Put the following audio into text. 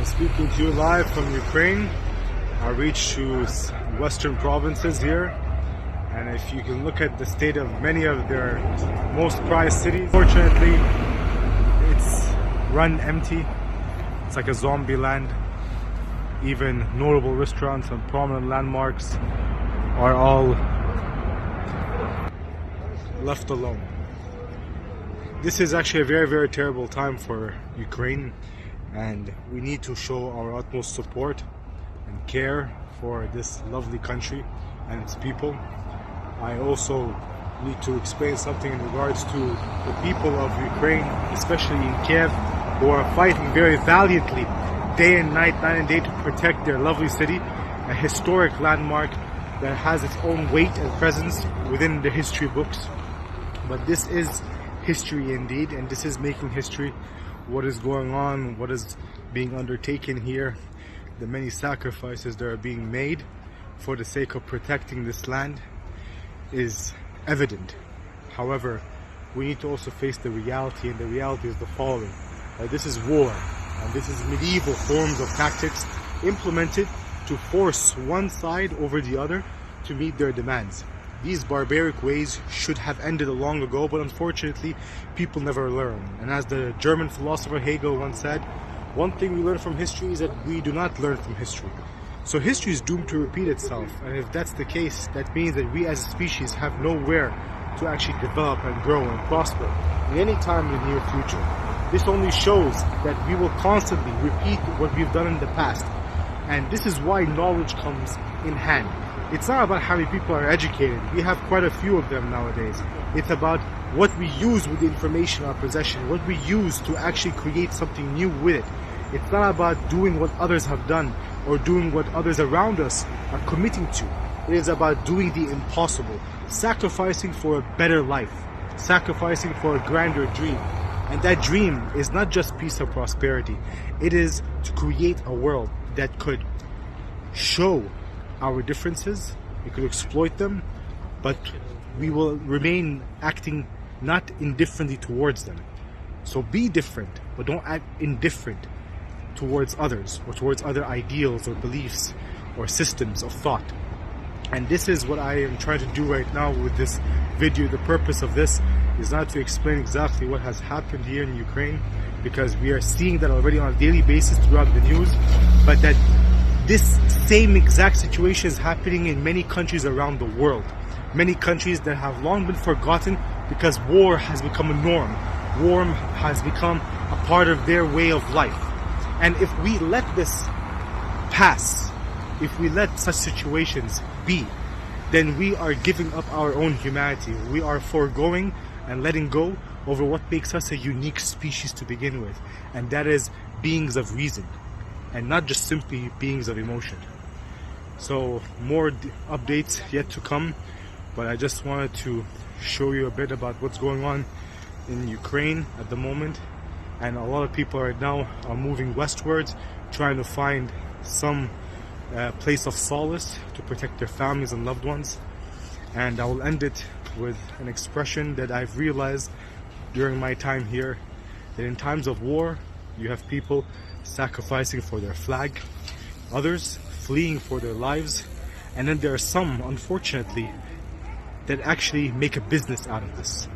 I'm speaking to you live from Ukraine. I reached to western provinces here, and if you can look at the state of many of their most prized cities, fortunately it's run empty. It's like a zombie land. Even notable restaurants and prominent landmarks are all left alone. This is actually a very, very terrible time for Ukraine, and we need to show our utmost support and care for this lovely country and its people. I also need to explain something in regards to the people of Ukraine, especially in Kiev, who are fighting very valiantly day and night and day to protect their lovely city, a historic landmark that has its own weight and presence within the history books. But this is history indeed, and this is making history. What is going on, what is being undertaken here, the many sacrifices that are being made for the sake of protecting this land is evident. However, we need to also face the reality, and the reality is the following. This is war, and this is medieval forms of tactics implemented to force one side over the other to meet their demands. These barbaric ways should have ended long ago, but unfortunately, people never learn. And as the German philosopher Hegel once said, one thing we learn from history is that we do not learn from history. So history is doomed to repeat itself, and if that's the case, that means that we as a species have nowhere to actually develop and grow and prosper in any time in the near future. This only shows that we will constantly repeat what we've done in the past, and this is why knowledge comes in hand. It's not about how many people are educated. We have quite a few of them nowadays. It's about what we use with the information in our possession, what we use to actually create something new with it. It's not about doing what others have done or doing what others around us are committing to. It is about doing the impossible, sacrificing for a better life, sacrificing for a grander dream. And that dream is not just peace or prosperity. It is to create a world that could show our differences, we could exploit them, but we will remain acting not indifferently towards them. So be different, but don't act indifferent towards others or towards other ideals or beliefs or systems of thought. And this is what I am trying to do right now with this video. The purpose of this is not to explain exactly what has happened here in Ukraine, because we are seeing that already on a daily basis throughout the news, but that this same exact situation is happening in many countries around the world. Many countries that have long been forgotten because war has become a norm. War has become a part of their way of life. And if we let this pass, if we let such situations be, then we are giving up our own humanity. We are foregoing and letting go over what makes us a unique species to begin with. And that is beings of reason, and not just simply beings of emotion. So more updates yet to come, but I just wanted to show you a bit about what's going on in Ukraine at the moment. And a lot of people right now are moving westwards, trying to find some place of solace to protect their families and loved ones. And I will end it with an expression that I've realized during my time here, that in times of war, you have people sacrificing for their flag, others fleeing for their lives, and then there are some, unfortunately, that actually make a business out of this.